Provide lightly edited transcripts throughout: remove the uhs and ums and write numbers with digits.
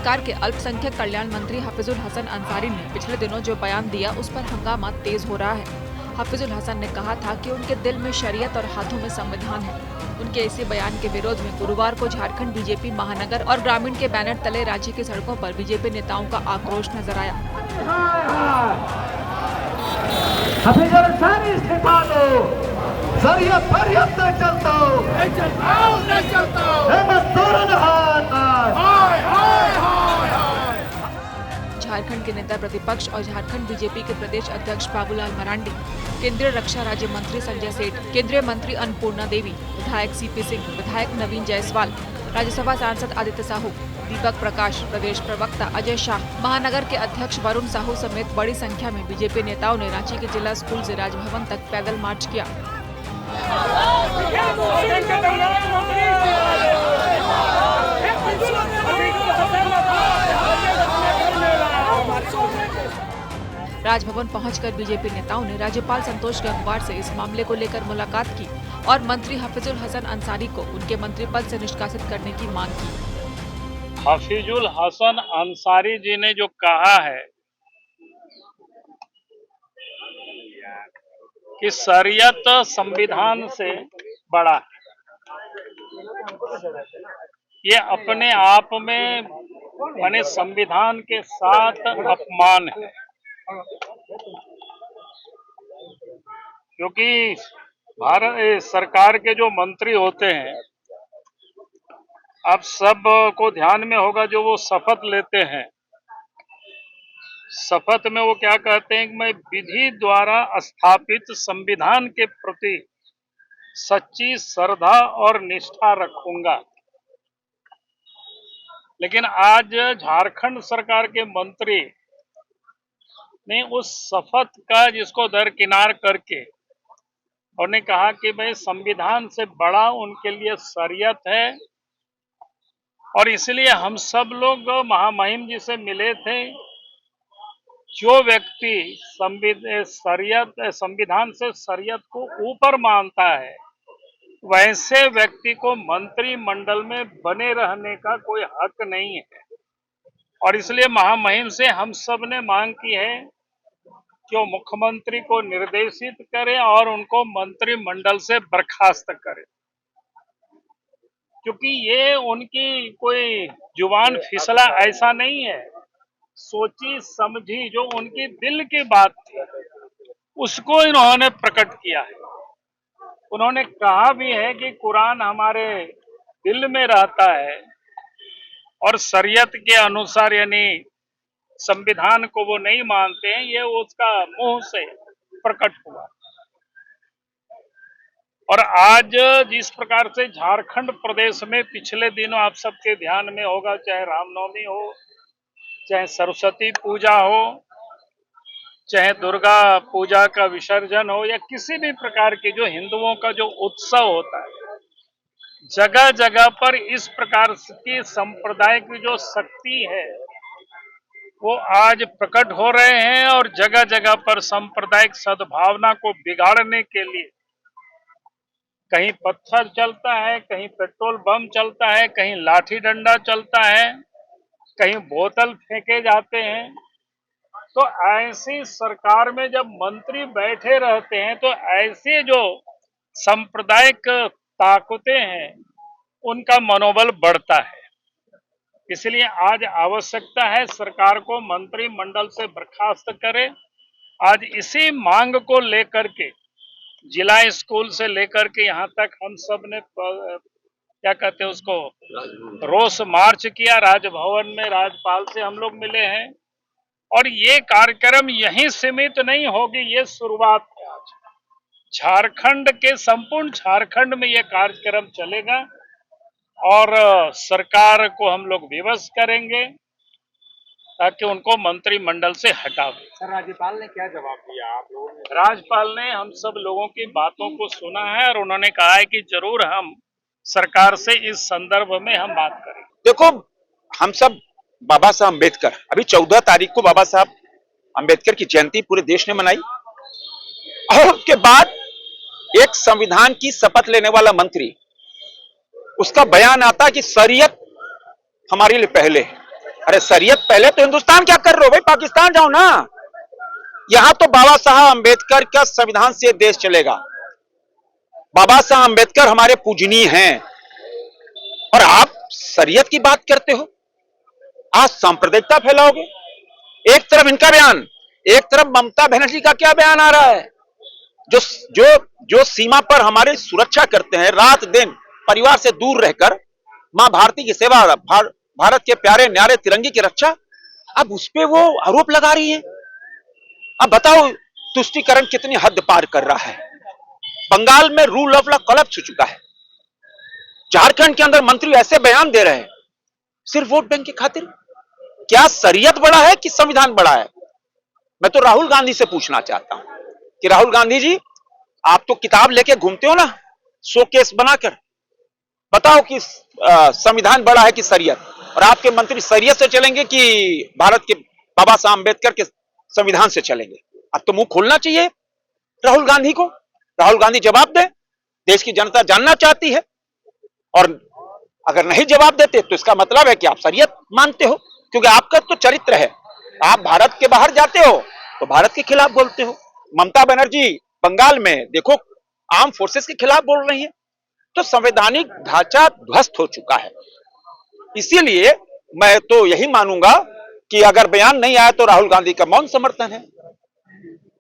सरकार के अल्पसंख्यक कल्याण मंत्री हफीजुल हसन अंसारी ने पिछले दिनों जो बयान दिया उस पर हंगामा तेज हो रहा है। हफीजुल हसन ने कहा था कि उनके दिल में शरीयत और हाथों में संविधान है। उनके इसी बयान के विरोध में गुरुवार को झारखंड बीजेपी महानगर और ग्रामीण के बैनर तले राज्य की सड़कों पर बीजेपी नेताओं का आक्रोश नजर आया। हफीजुल अंसारी इस्तीफा दो, शरीयत फरियत नहीं चलता, नहीं चलता, झारखंड के नेता प्रतिपक्ष और झारखंड बीजेपी के प्रदेश अध्यक्ष बाबूलाल मरांडी, केंद्रीय रक्षा राज्य मंत्री संजय सेठ, केंद्रीय मंत्री अन्नपूर्णा देवी, विधायक सीपी सिंह, विधायक नवीन जायसवाल, राज्यसभा सांसद आदित्य साहू, दीपक प्रकाश, प्रदेश प्रवक्ता अजय शाह, महानगर के अध्यक्ष वरुण साहू समेत बड़ी संख्या में बीजेपी नेताओं ने रांची के जिला स्कूल से राजभवन तक पैदल मार्च किया। राजभवन पहुंचकर बीजेपी नेताओं ने राज्यपाल संतोष गंगवार से इस मामले को लेकर मुलाकात की और मंत्री हफीजुल हसन अंसारी को उनके मंत्री पद से निष्कासित करने की मांग की। हफीजुल हसन अंसारी जी ने जो कहा है कि शरीयत संविधान से बड़ा है, ये अपने आप में माने संविधान के साथ अपमान है, क्योंकि भारत सरकार के जो मंत्री होते हैं, आप सब को ध्यान में होगा जो वो शपथ लेते हैं, शपथ में वो क्या कहते हैं कि मैं विधि द्वारा स्थापित संविधान के प्रति सच्ची श्रद्धा और निष्ठा रखूंगा। लेकिन आज झारखंड सरकार के मंत्री ने उस शपथ का जिसको दरकिनार करके उन्होंने कहा कि भाई संविधान से बड़ा उनके लिए शरीयत है, और इसलिए हम सब लोग महामहिम जी से मिले थे। जो व्यक्ति संविधान से शरीयत को ऊपर मानता है, वैसे व्यक्ति को मंत्रिमंडल में बने रहने का कोई हक नहीं है, और इसलिए महामहिम से हम सब ने मांग की है कि वो मुख्यमंत्री को निर्देशित करें और उनको मंत्रिमंडल से बर्खास्त करें, क्योंकि ये उनकी कोई जुबान फिसला ऐसा नहीं है, सोची समझी जो उनकी दिल की बात थी उसको इन्होंने प्रकट किया है। उन्होंने कहा भी है कि कुरान हमारे दिल में रहता है और शरीयत के अनुसार यानी संविधान को वो नहीं मानते हैं, ये उसका मुंह से प्रकट हुआ। और आज जिस प्रकार से झारखंड प्रदेश में पिछले दिनों आप सबके ध्यान में होगा, चाहे रामनवमी हो, चाहे सरस्वती पूजा हो, चाहे दुर्गा पूजा का विसर्जन हो, या किसी भी प्रकार की जो हिंदुओं का जो उत्सव होता है, जगह जगह पर इस प्रकार की संप्रदाय की जो शक्ति है वो आज प्रकट हो रहे हैं, और जगह जगह पर सांप्रदायिक सद्भावना को बिगाड़ने के लिए कहीं पत्थर चलता है, कहीं पेट्रोल बम चलता है, कहीं लाठी डंडा चलता है, कहीं बोतल फेंके जाते हैं। तो ऐसी सरकार में जब मंत्री बैठे रहते हैं तो ऐसे जो सांप्रदायिक ताकतें हैं उनका मनोबल बढ़ता है। इसलिए आज आवश्यकता है सरकार को मंत्रिमंडल से बर्खास्त करे। आज इसी मांग को लेकर के जिला स्कूल से लेकर के यहाँ तक हम सब ने क्या कहते हैं उसको रोष मार्च किया। राजभवन में राज्यपाल से हम लोग मिले हैं, और ये कार्यक्रम यहीं सीमित नहीं होगी, ये शुरुआत है। आज झारखंड के संपूर्ण झारखंड में ये कार्यक्रम चलेगा और सरकार को हम लोग विवश करेंगे ताकि उनको मंत्रिमंडल से हटा दें। सर, राज्यपाल ने क्या जवाब दिया आप लोगों ने? राज्यपाल ने हम सब लोगों की बातों को सुना है और उन्होंने कहा है कि जरूर हम सरकार से इस संदर्भ में हम बात करेंगे। देखो, हम सब बाबा साहब अम्बेडकर, अभी 14 तारीख को बाबा साहब अम्बेडकर की जयंती पूरे देश ने मनाई, और उसके बाद एक संविधान की शपथ लेने वाला मंत्री, उसका बयान आता कि शरीयत हमारे लिए पहले है। अरे शरीयत पहले तो हिंदुस्तान क्या कर रहे हो भाई, पाकिस्तान जाओ ना। यहां तो बाबा साहब अंबेडकर का संविधान से देश चलेगा। बाबा साहब अंबेडकर हमारे पूजनीय हैं और आप शरीयत की बात करते हो, आज सांप्रदायिकता फैलाओगे। एक तरफ इनका बयान, एक तरफ ममता बनर्जी का क्या बयान आ रहा है, जो जो जो सीमा पर हमारी सुरक्षा करते हैं, रात दिन परिवार से दूर रहकर मां भारती की सेवा, भारत के प्यारे न्यारे तिरंगे की रक्षा, अब उस पे वो आरोप लगा रही है। अब बताओ तुष्टीकरण कितनी हद पार कर रहा है। बंगाल में रूल ऑफ लॉ कोलैप्स हो चुका है। झारखंड के अंदर मंत्री ऐसे बयान दे रहे हैं सिर्फ वोट बैंक की खातिर। क्या शरीयत बड़ा है कि संविधान बड़ा है? मैं तो राहुल गांधी से पूछना चाहता हूं कि राहुल गांधी जी, आप तो किताब लेके घूमते हो ना शोकेस बनाकर, बताओ कि संविधान बड़ा है कि शरीयत? और आपके मंत्री शरीयत से चलेंगे कि भारत के बाबा साहब अंबेडकर के संविधान से चलेंगे? अब तो मुंह खोलना चाहिए राहुल गांधी को। राहुल गांधी जवाब दें, देश की जनता जानना चाहती है। और अगर नहीं जवाब देते तो इसका मतलब है कि आप शरीयत मानते हो, क्योंकि आपका तो चरित्र है। आप भारत के बाहर जाते हो तो भारत के खिलाफ बोलते हो। ममता बनर्जी बंगाल में देखो आर्म फोर्सेस के खिलाफ बोल रही है। तो संवैधानिक ढांचा ध्वस्त हो चुका है। इसीलिए मैं तो यही मानूंगा कि अगर बयान नहीं आया तो राहुल गांधी का मौन समर्थन है,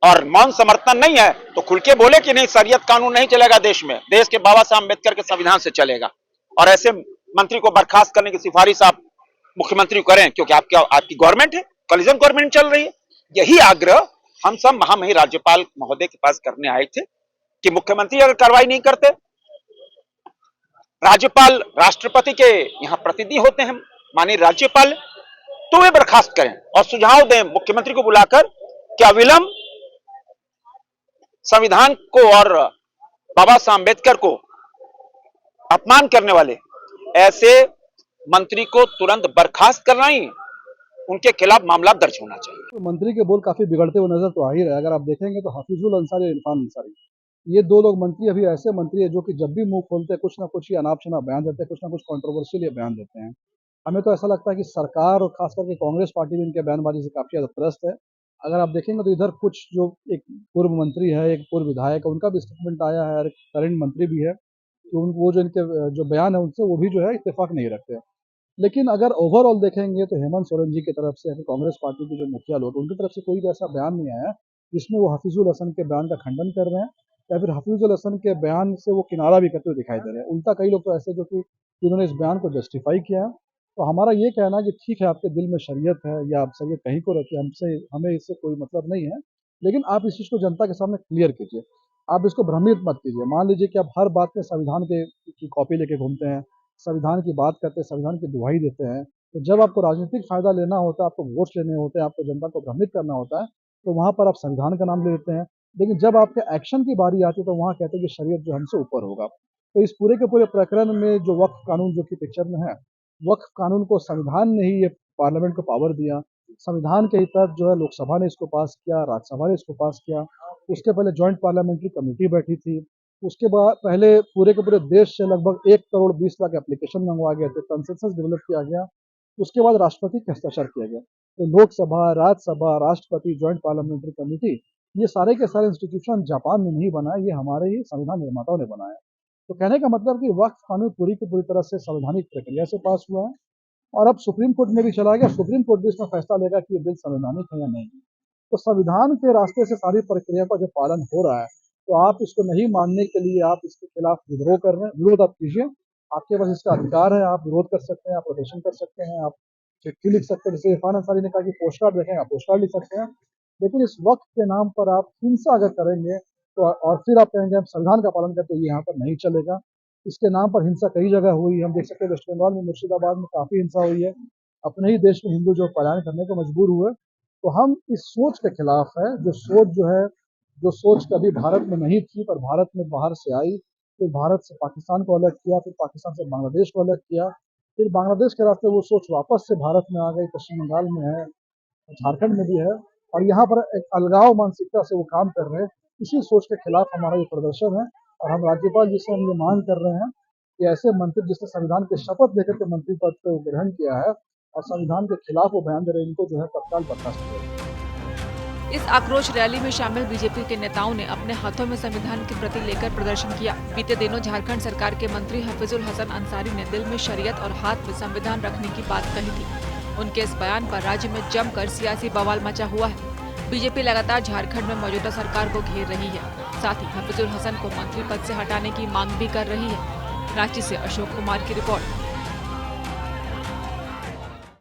और मौन समर्थन नहीं है तो खुल के बोले कि नहीं शरीयत कानून नहीं चलेगा देश में, देश के बाबा साहब अम्बेडकर के संविधान से चलेगा। और ऐसे मंत्री को बर्खास्त करने की सिफारिश आप मुख्यमंत्री को करें, क्योंकि आपकी गवर्नमेंट है, कोलिजन गवर्नमेंट चल रही है। यही आग्रह हम सब महामहिम राज्यपाल महोदय के पास करने आए थे कि मुख्यमंत्री अगर कार्रवाई नहीं करते, राज्यपाल राष्ट्रपति के यहां प्रतिनिधि होते हैं माननीय राज्यपाल, तो वे बर्खास्त करें और सुझाव दें मुख्यमंत्री को बुलाकर कि अविलंब संविधान को और बाबा साहब अम्बेडकर को अपमान करने वाले ऐसे मंत्री को तुरंत बर्खास्त करना ही, उनके खिलाफ मामला दर्ज होना चाहिए। तो मंत्री के बोल काफी बिगड़ते हुए नजर तो आ ही रहे। अगर आप देखेंगे तो हफीजुल अंसारी और इरफान अंसारी, ये दो लोग मंत्री अभी ऐसे मंत्री है जो कि जब भी मुंह खोलते हैं कुछ ना कुछ ही अनाप शनाप बयान देते हैं, कुछ ना कुछ कंट्रोवर्शियल बयान देते हैं। हमें तो ऐसा लगता है कि सरकार और खास करके कांग्रेस पार्टी भी इनके बयानबाजी से काफी ज्यादा त्रस्त है। अगर आप देखेंगे तो इधर कुछ जो एक पूर्व मंत्री है, एक पूर्व विधायक है, उनका भी स्टेटमेंट आया है, और एक करंट मंत्री भी है, तो वो जो इनके जो बयान है उनसे वो भी जो है इत्तेफाक नहीं रखते। लेकिन अगर ओवरऑल देखेंगे तो हेमंत सोरेन जी की तरफ से, कांग्रेस पार्टी के जो मुखिया लोग उनकी तरफ से कोई भी ऐसा बयान नहीं आया जिसमें वो हफीजुल हसन के बयान का खंडन कर रहे हैं या फिर हफीजुल हसन के बयान से वो किनारा भी करते हुए दिखाई दे रहे हैं। उल्टा कई लोग तो ऐसे जो कि जिन्होंने इस बयान को जस्टिफाई किया है। तो हमारा ये कहना है कि ठीक है, आपके दिल में शरीयत है या आप शरीयत कहीं को रखिए, हमें इससे कोई मतलब नहीं है, लेकिन आप इस चीज़ को जनता के सामने क्लियर कीजिए। आप इसको भ्रमित मत कीजिए। मान लीजिए कि आप हर बात में संविधान की कॉपी लेके घूमते हैं, संविधान की बात करते हैं, संविधान की दुहाई देते हैं, तो जब आपको राजनीतिक फायदा लेना होता है, आपको वोट्स लेने होते हैं, आपको जनता को भ्रमित करना होता है, तो वहाँ पर आप संविधान का नाम ले लेते हैं। लेकिन जब आपके एक्शन की बारी आती है तो वहाँ कहते हैं कि शरीयत जो हमसे ऊपर होगा। तो इस पूरे के पूरे प्रकरण में जो वक्फ कानून जो कि पिक्चर में है, वक्फ कानून को संविधान ने ही ये पार्लियामेंट को पावर दिया। संविधान के तहत जो है लोकसभा ने इसको पास किया, राज्यसभा ने इसको पास किया। उसके पहले जॉइंट पार्लियामेंट्री कमेटी बैठी थी। उसके बाद पहले पूरे के पूरे देश से लगभग 1 करोड़ 20 लाख एप्लीकेशन मंगवा गए थे, कंसेंसस डेवलप किया गया। उसके बाद राष्ट्रपति के हस्ताक्षर किया गया। तो लोकसभा, राज्यसभा, राष्ट्रपति, जॉइंट पार्लियामेंट्री कमेटी, ये सारे के सारे इंस्टीट्यूशन जापान में नहीं बनाए, ये हमारे ही संविधान निर्माताओं ने बनाया। तो कहने का मतलब कि वक्फ कानून पूरी की पूरी तरह से संवैधानिक प्रक्रिया से पास हुआ है और अब सुप्रीम कोर्ट में भी चला गया। सुप्रीम कोर्ट भी इसमें फैसला लेगा कि ये बिल संवैधानिक है या नहीं। तो संविधान के रास्ते से सारी प्रक्रिया का जो पालन हो रहा है, तो आप इसको नहीं मानने के लिए आप इसके खिलाफ विद्रोह कर रहे हैं। विरोध आप कीजिए, आपके पास इसका अधिकार है, आप विरोध कर सकते हैं, आप प्रदर्शन कर सकते हैं, आप चिट्ठी लिख सकते हैं। जैसे इरफान अंसारी ने कहा कि पोस्ट कार्ड देखेंगे, आप पोस्ट कार्ड लिख सकते हैं। लेकिन इस वक्त के नाम पर आप हिंसा अगर करेंगे तो और फिर आप कहेंगे हम संविधान का पालन करते, ये यहाँ पर नहीं चलेगा। इसके नाम पर हिंसा कई जगह हुई है। हम देख सकते हैं वेस्ट बंगाल में, मुर्शिदाबाद में काफ़ी हिंसा हुई है। अपने ही देश में हिंदू जो पलायन करने को मजबूर हुए। तो हम इस सोच के खिलाफ है, जो सोच कभी भारत में नहीं थी पर भारत में बाहर से आई, फिर भारत से पाकिस्तान को अलग किया, फिर पाकिस्तान से बांग्लादेश को अलग किया, फिर बांग्लादेश के रास्ते वो सोच वापस से भारत में आ गई। पश्चिम बंगाल में है, झारखंड में भी है, और यहाँ पर एक अलगाव मानसिकता से वो काम कर रहे हैं। इसी सोच के खिलाफ हमारा ये प्रदर्शन है और हम राज्यपाल जी से हम ये मांग कर रहे हैं कि ऐसे मंत्री जिसने संविधान की शपथ लेकर के मंत्री पद को ग्रहण किया है, और संविधान के खिलाफ वो बयान दे रहे हैं, इनको जो है तत्काल बर्खास्त करें। इस आक्रोश रैली में शामिल बीजेपी के नेताओं ने अपने हाथों में संविधान की प्रति लेकर प्रदर्शन किया। बीते दिनों झारखंड सरकार के मंत्री हफीजुल हसन अंसारी ने दिल में शरीयत और हाथ में संविधान रखने की बात कही थी। उनके इस बयान पर राज्य में जमकर सियासी बवाल मचा हुआ है। बीजेपी लगातार झारखंड में मौजूदा सरकार को घेर रही है। साथ ही हफीजुल हसन को मंत्री पद से हटाने की मांग भी कर रही है। रांची से अशोक कुमार की रिपोर्ट।